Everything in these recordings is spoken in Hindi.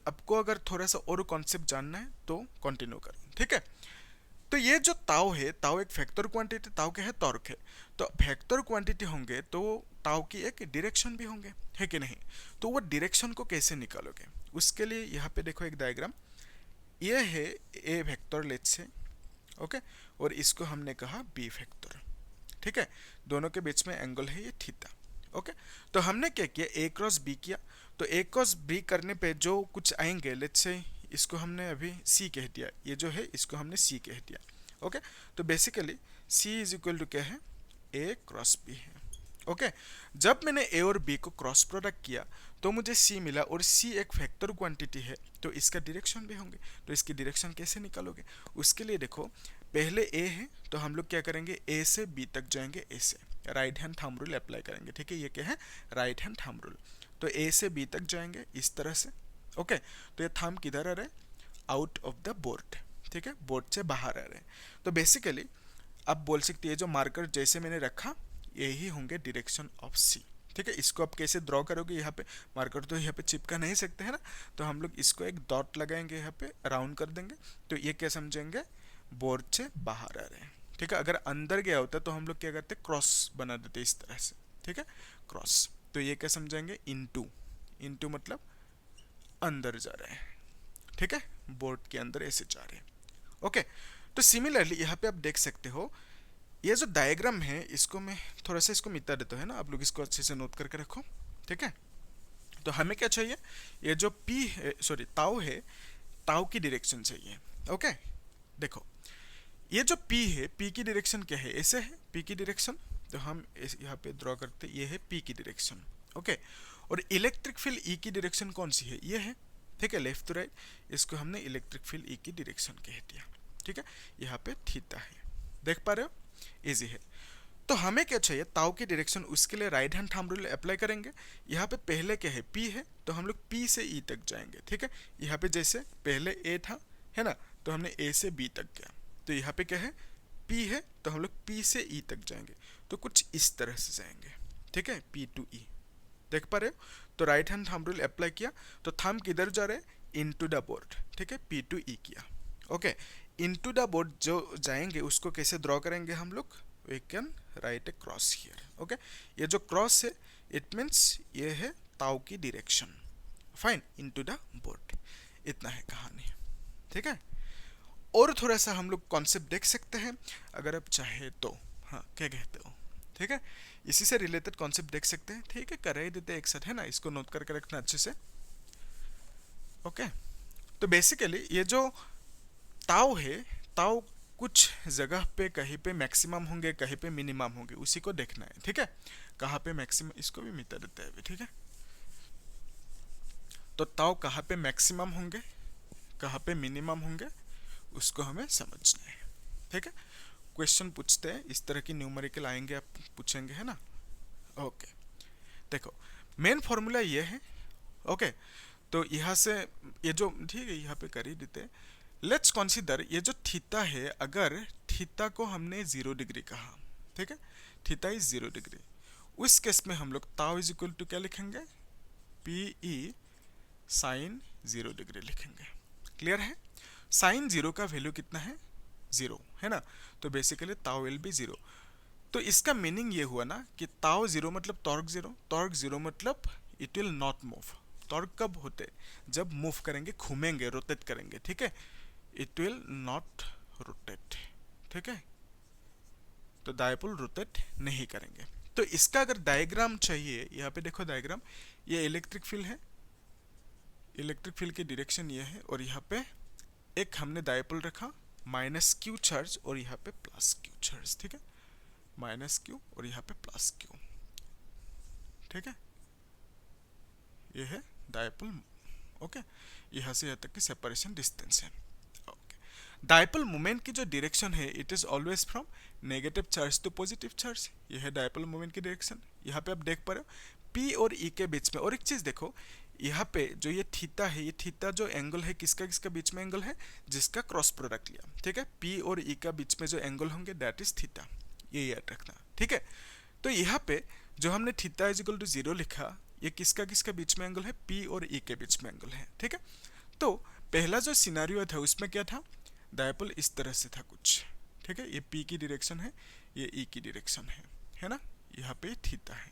आपको अगर थोड़ा सा और कॉन्सेप्ट जानना है तो कंटिन्यू करो, ठीक है। तो ये जो ताऊ है, ताऊ एक फैक्टर क्वांटिटी, ताऊ क्या है, टॉर्क है। तो फैक्टर क्वांटिटी होंगे तो ताऊ की एक डायरेक्शन भी होंगे, है कि नहीं। तो वो डायरेक्शन को कैसे निकालोगे, उसके लिए यहाँ पे देखो एक डायग्राम। ये है ए वेक्टर लेट्स से, ओके, और इसको हमने कहा बी वेक्टर, ठीक है। दोनों के बीच में एंगल है ये थीटा, ओके। तो हमने क्या किया, ए क्रॉस बी किया। तो ए क्रॉस बी करने पे जो कुछ आएंगे, लेट्स से इसको हमने अभी सी कह दिया, ये जो है इसको हमने सी कह दिया, ओके। तो basically C is equal to क्या है, ए क्रॉस बी है, ओके। जब मैंने ए और बी को क्रॉस प्रोडक्ट किया तो मुझे सी मिला, और सी एक फैक्टर क्वांटिटी है तो इसका डायरेक्शन भी होंगे। तो इसकी डायरेक्शन कैसे निकालोगे, उसके लिए देखो, पहले ए है तो हम लोग क्या करेंगे, ए से बी तक जाएंगे, ए से right hand thumb rule apply करेंगे, ठीक है। ये क्या है, राइट हैंड थंब रूल। तो ए से बी तक जाएंगे इस तरह से, ओके। तो ये थंब किधर आ रहा है, आउट ऑफ द बोर्ड, ठीक है, बोर्ड से बाहर आ रहे हैं। तो बेसिकली आप बोल सकते हैं जो मार्कर जैसे मैंने रखा यही होंगे डायरेक्शन ऑफ सी, ठीक है। इसको आप कैसे ड्रॉ करोगे, यहाँ पे मार्कर तो यहाँ पे चिपका नहीं सकते हैं ना, तो हम लोग इसको एक डॉट लगाएंगे, यहाँ पे राउंड कर देंगे। तो ये क्या समझेंगे, बोर्ड से बाहर आ रहे हैं, ठीक है। अगर अंदर गया होता तो हम लोग क्या करते, क्रॉस बना देते इस तरह से, ठीक है, क्रॉस। तो ये क्या समझेंगे, इनटू, इनटू मतलब अंदर जा रहे हैं, ठीक है, बोर्ड के अंदर ऐसे जा रहे हैं, ओके। तो सिमिलरली यहाँ पे आप देख सकते हो, ये जो डायग्राम है इसको मैं थोड़ा सा इसको मिटा देता है ना, आप लोग इसको अच्छे से नोट करके रखो, ठीक है। तो हमें क्या चाहिए, ये जो पी है, सॉरी ताऊ है, ताऊ की डायरेक्शन चाहिए, ओके। देखो ये जो पी है, पी की डायरेक्शन क्या है, ऐसे है पी की डायरेक्शन। तो हम यहाँ पे ड्रॉ करते, ये है पी की डायरेक्शन, ओके। और इलेक्ट्रिक फील्ड ई की डायरेक्शन कौन सी है, ये है, ठीक है, लेफ्ट टू राइट। इसको हमने इलेक्ट्रिक फील्ड ई की डायरेक्शन कह दिया, ठीक है। यहाँ पे थीटा है, देख पा रहे हो, इजी है। तो हमें क्या चाहिए, ताऊ की डायरेक्शन, उसके लिए right hand thumb rule apply करेंगे। यहाँ पे पहले क्या है, पी है, तो हम लोग पी से ई तक जाएंगे, ठीक है। यहाँ पे जैसे पहले ए था, है ना, तो हमने ए से बी तक गया। तो यहाँ पे क्या है, पी है, तो हम लोग पी से ई तक जाएंगे। तो कुछ इस तरह से जाएंगे, ठीक है, पी टू ई, देख पा रहे हो। तो right hand thumb rule apply किया, तो थंब किधर जा रहे हैं, इनटू द बोर्ड, ठीक है, पी टू ई किया, ओके। इनटू द बोर्ड जो जाएंगे उसको कैसे ड्रॉ करेंगे हम लोग, we can write A cross here, okay. ये जो क्रॉस है इट मीन्स ये है ताऊ की direction, fine, into the board. इतना है कहानी, ठीक है। और थोड़ा सा हम लोग कॉन्सेप्ट देख सकते हैं अगर आप चाहे तो, हाँ क्या कहते हो, ठीक है। इसी से रिलेटेड कॉन्सेप्ट देख सकते हैं, ठीक है, कर ही देते एक साथ, है ना। इसको नोट करके रखना अच्छे से, ओके। तो बेसिकली ये जो ताऊ है, ताऊ कुछ जगह पे कहीं पे मैक्सिमम होंगे, कहीं पे मिनिमम होंगे, उसी को देखना है, ठीक है। कहाँ पे मैक्सिमम, इसको भी मिटा देते हैं अभी, ठीक है। तो ताऊ कहाँ पे मैक्सिमम होंगे, कहाँ पे मिनिमम होंगे, उसको हमें समझना है, ठीक है। क्वेश्चन पूछते हैं इस तरह की, न्यूमेरिकल आएंगे, आप पूछेंगे, है ना, ओके। देखो मेन फॉर्मूला ये है, ओके। तो यहाँ से ये जो, ठीक है, यहाँ पे कर ही देते हैं। लेट्स कंसीडर ये जो थीटा है, अगर थीटा को हमने 0 डिग्री कहा, ठीक है, थीटा इज 0 डिग्री, उस केस में हम लोग ताऊ इज इक्वल टू क्या लिखेंगे, पी ई साइन 0 डिग्री लिखेंगे, क्लियर है। साइन 0 का वैल्यू कितना है, 0, है ना। तो बेसिकली ताऊ विल बी 0। तो इसका मीनिंग ये हुआ ना कि ताऊ 0 मतलब टॉर्क 0, टॉर्क 0 मतलब it will not move. Torque कब होते, जब मूव करेंगे, घूमेंगे, रोटेट करेंगे, ठीक है, इट विल नॉट रोटेट, ठीक है। तो डायपोल रोटेट नहीं करेंगे। तो इसका अगर डायग्राम चाहिए, यहाँ पे देखो डायग्राम, ये इलेक्ट्रिक फील्ड है, इलेक्ट्रिक फील्ड की डायरेक्शन ये है, और यहाँ पे एक हमने डायपोल रखा माइनस क्यू चार्ज, और यहाँ पे प्लस क्यू चार्ज, ठीक है, माइनस क्यू और यहाँ पे प्लस क्यू, ठीक है। ये है डायपोल, ओके। यहाँ से यहाँ तक की सेपरेशन डिस्टेंस है, ओके। डायपोल मोमेंट की जो डायरेक्शन है it is always from negative charge to positive charge, ये है डायपोल मोमेंट की डायरेक्शन। यहाँ पे आप देख पा रहे हो पी और ई के बीच में, और एक चीज देखो, यहाँ पे जो ये थीटा है, ये थीटा जो एंगल है किसका किसका बीच में एंगल है, जिसका क्रॉस प्रोडक्ट लिया, ठीक है। पी और ई का बीच में जो एंगल होंगे दैट इज थीटा, ये याद रखना, ठीक है। तो यहाँ पे जो हमने थीटा इज इक्वल टू 0 लिखा, ये किसका किसका बीच में एंगल है, पी और ई के बीच में एंगल है, ठीक है। पहला जो सिनेरियो था उसमें क्या था, डायपोल इस तरह से था कुछ, ठीक है, ये पी की डायरेक्शन है, ये ई की डायरेक्शन है ना, यहाँ पे थीटा है,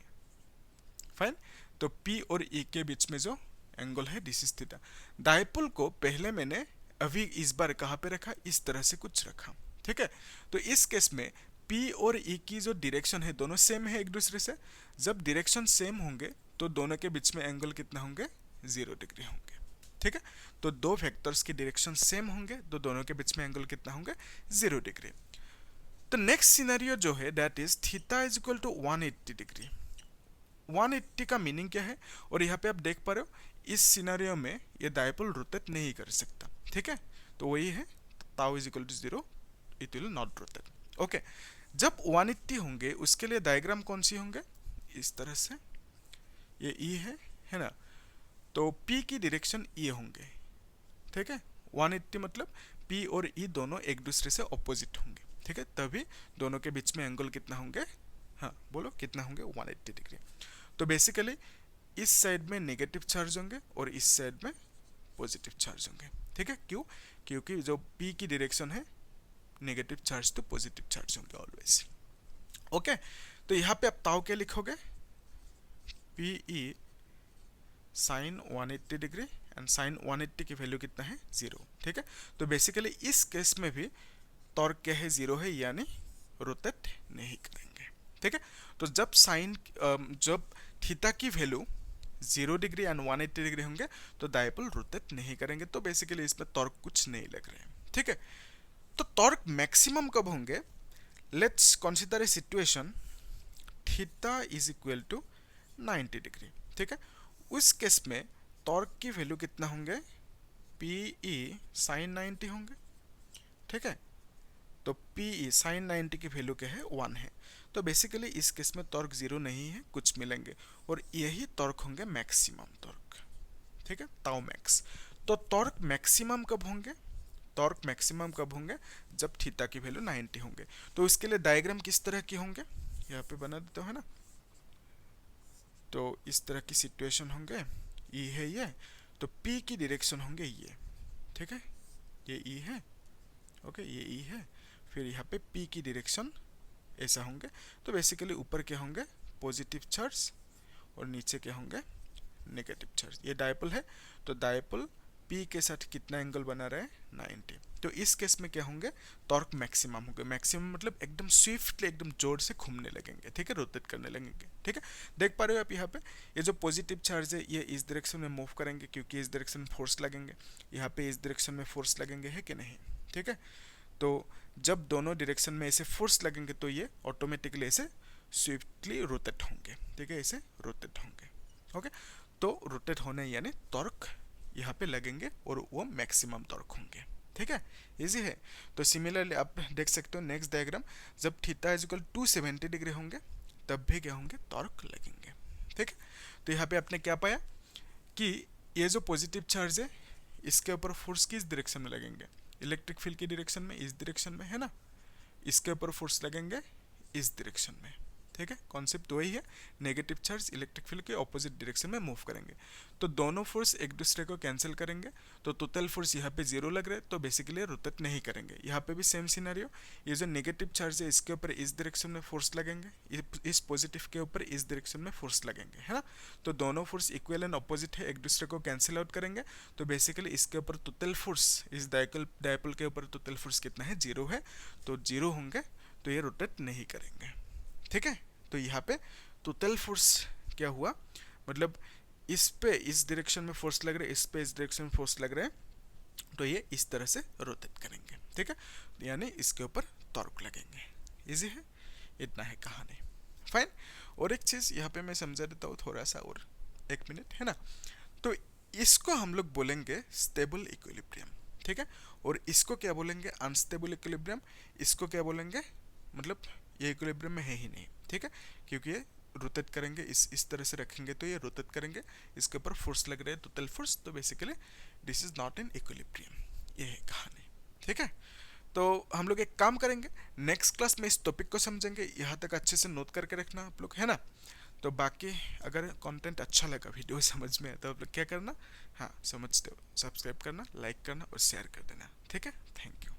फाइन। तो पी और ई के बीच में जो एंगल है दिस इज थीटा। डायपोल को पहले मैंने अभी इस बार कहाँ पे रखा, इस तरह से कुछ रखा, ठीक है। तो इस केस में पी और ई की जो डायरेक्शन है दोनों सेम है एक दूसरे से। जब डायरेक्शन सेम होंगे तो दोनों के बीच में एंगल कितना होंगे, 0 डिग्री होंगे, ठीक है। तो दो वेक्टर्स की डायरेक्शन सेम होंगे तो दोनों के बीच में एंगल कितना होंगे, 0 डिग्री। तो नेक्स्ट सिनेरियो जो है that is theta is equal to 180 degree. 180 का मीनिंग क्या है, और यहाँ पे आप देख पा रहे हो इस सिनेरियो में ये डायपोल रोटेट नहीं कर सकता, ठीक है। तो वही है tau is equal to 0, it will not rotate, okay. जब 180 होंगे उसके लिए डायग्राम कौन सी होंगे, इस तरह से, ये ई है ना, तो पी की डायरेक्शन ये होंगे, ठीक है। 180 मतलब पी और ई दोनों एक दूसरे से ऑपोजिट होंगे, ठीक है, तभी दोनों के बीच में एंगल कितना होंगे, हाँ बोलो कितना होंगे, 180 डिग्री। तो बेसिकली इस साइड में नेगेटिव चार्ज होंगे और इस साइड में पॉजिटिव चार्ज होंगे, ठीक है। क्यों, क्योंकि जो पी की डायरेक्शन है negative charge to positive charge होंगे ऑलवेज, ओके। तो यहाँ पे आप ताऊ क्या लिखोगे, P E sine 180 degree and sine 180 की वैल्यू कितना है, 0, ठीक है। तो बेसिकली इस केस में भी टॉर्क क्या है, 0 है, यानी रोटेट नहीं करेंगे, ठीक है। तो जब थीटा की वैल्यू 0 डिग्री एंड 180 डिग्री होंगे तो डायपोल रोटेट नहीं करेंगे, तो बेसिकली इसमें टॉर्क कुछ नहीं लग रहे हैं, ठीक है। तो टॉर्क मैक्सिमम कब होंगे, let's consider a situation theta is equal to 90 degree, ठीक है। उस केस में टॉर्क की वैल्यू कितना होंगे, पी ई साइन 90 होंगे, ठीक है। तो पी ई साइन 90 की वैल्यू क्या है, 1 है। तो बेसिकली इस केस में टॉर्क 0 नहीं है, कुछ मिलेंगे, और यही टॉर्क होंगे मैक्सिमम टॉर्क, ठीक है, ताऊ मैक्स। तो टॉर्क मैक्सिमम कब होंगे, टॉर्क मैक्सिमम कब होंगे, जब थीटा की वैल्यू 90 होंगे। तो इसके लिए डायग्राम किस तरह की होंगे, यहाँ पे बना देता हूँ, है ना। तो इस तरह की सिचुएशन होंगे, ई है ये, तो पी की डायरेक्शन होंगे ये, ठीक है, ये ई है, ओके, ये ई है, फिर यहाँ पे पी की डायरेक्शन ऐसा होंगे। तो बेसिकली ऊपर क्या होंगे, पॉजिटिव चार्ज, और नीचे क्या होंगे, नेगेटिव चार्ज। ये डायपोल है, तो डायपोल पी के साथ कितना एंगल बना रहा है, 90। तो इस केस में क्या होंगे, टॉर्क मैक्सिमम होंगे। मैक्सिमम मतलब एकदम स्विफ्टली, एकदम जोर से घूमने लगेंगे, ठीक है, रोटेट करने लगेंगे, ठीक है। देख पा रहे हो आप यहाँ पे, ये जो पॉजिटिव चार्ज है ये इस डायरेक्शन में मूव करेंगे क्योंकि इस डायरेक्शन में फोर्स लगेंगे, यहाँ पे इस डायरेक्शन में फोर्स लगेंगे, है कि नहीं, ठीक है। तो जब दोनों डायरेक्शन में ऐसे फोर्स लगेंगे तो ये ऑटोमेटिकली ऐसे स्विफ्टली रोटेट होंगे, ठीक है, ऐसे रोटेट होंगे, ओके। तो रोटेट होने यानी टॉर्क यहाँ पे लगेंगे और वो मैक्सिमम टॉर्क होंगे, ठीक है, इजी है। तो सिमिलरली आप देख सकते हो नेक्स्ट डायग्राम, जब थीटा इज इक्वल 270 डिग्री होंगे तब भी क्या होंगे, टॉर्क लगेंगे, ठीक है। तो यहाँ पे आपने क्या पाया कि ये जो पॉजिटिव चार्ज है इसके ऊपर फोर्स किस डायरेक्शन में लगेंगे, इलेक्ट्रिक फील्ड की डायरेक्शन में, इस डायरेक्शन में, है ना। इसके ऊपर फोर्स लगेंगे इस डायरेक्शन में, ठीक है। कॉन्सेप्ट वही है, नेगेटिव चार्ज इलेक्ट्रिक फील्ड के ऑपोजिट डायरेक्शन में मूव करेंगे, तो दोनों फोर्स एक दूसरे को कैंसिल करेंगे, तो टोटल फोर्स यहाँ पे 0 लग रहा है, तो बेसिकली रोटेट नहीं करेंगे। यहाँ पे भी सेम सिनेरियो, ये जो नेगेटिव चार्ज है इसके ऊपर इस डायरेक्शन में फोर्स लगेंगे, इस पॉजिटिव के ऊपर इस डायरेक्शन में फोर्स लगेंगे, है ना। तो दोनों फोर्स इक्वल एंड ऑपोजिट है, एक दूसरे को कैंसिल आउट करेंगे, तो बेसिकली इसके ऊपर टोटल फोर्स, इस डायपोल के ऊपर टोटल फोर्स कितना है, 0 है, तो 0 होंगे, तो ये रोटेट नहीं करेंगे, ठीक है। तो यहाँ पे टोटल फोर्स क्या हुआ, मतलब इस पे इस डायरेक्शन में फोर्स लग रहा है, इस पे इस डायरेक्शन में फोर्स लग रहा है, तो ये इस तरह से रोटेट करेंगे, ठीक है, यानी इसके ऊपर टॉर्क लगेंगे। इजी है, इतना है कहानी, फाइन। और एक चीज यहाँ पे मैं समझा देता हूँ थोड़ा सा, और 1 मिनट, है ना। तो इसको हम लोग बोलेंगे स्टेबल इक्विलिब्रियम, ठीक है, और इसको क्या बोलेंगे, अनस्टेबल इक्विलिब्रियम। इसको क्या बोलेंगे, मतलब ये इक्विलिब्रियम में है ही नहीं, ठीक है, क्योंकि ये रोटेट करेंगे, इस तरह से रखेंगे तो ये रोटेट करेंगे, इसके ऊपर फोर्स लग रहा है टोटल फोर्स, तो basically this is not an equilibrium, ये है कहानी, ठीक है। तो हम लोग एक काम करेंगे, नेक्स्ट क्लास में इस टॉपिक को समझेंगे, यहाँ तक अच्छे से नोट करके रखना आप लोग, है ना। तो बाकी अगर कंटेंट अच्छा लगा, वीडियो समझ में है, तो आप लोग क्या करना, हाँ समझते हो, सब्सक्राइब करना, लाइक करना और शेयर कर देना, ठीक है। Thank you.